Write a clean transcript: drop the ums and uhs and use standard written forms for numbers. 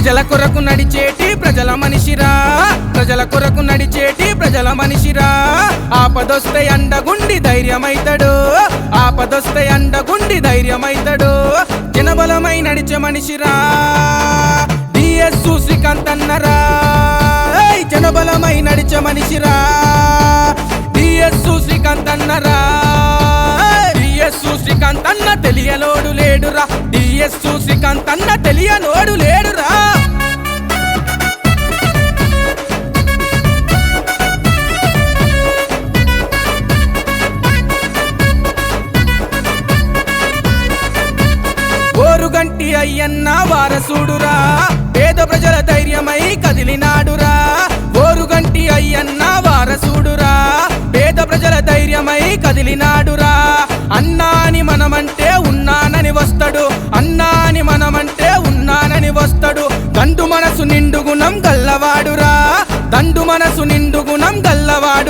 ప్రజల కొరకు నడిచేటి ప్రజల మనిషిరా, ప్రజల కొరకు నడిచేటి ప్రజల మనిషిరా. ఆపదొస్తే అండగుండి ధైర్యమైతడు, ఆపదొస్తే అండగుండి ధైర్యమైతడు. జనబలమై నడిచే మనిషిరా డిఎస్ శ్రీకాంత్ అన్నరా. జనబలమై నడిచే మనిషిరా డిఎస్ శ్రీకాంత్ అన్నరా. డిఎస్ శ్రీకాంత్ అన్న తెలియనోడు లేడురా, డిఎస్ శ్రీకాంత్ అన్న తెలియనోడు లేడురా. ఓరుగంటి అయ్యన్న వారసుడురా, పేద ప్రజల ధైర్యమై కదిలినాడురా. ఓరుగంటి అయ్యన్న వారసుడురా, పేద ప్రజల ధైర్యమై కదిలినాడురా. అన్నాని మనమంటే ఉన్నానని వస్తాడు, అన్నాని మనమంటే ఉన్నానని వస్తాడు. దండు మనసు నిండు గుణం గల్లవాడురా, దండు మనసు నిండు గుణం గల్లవాడు.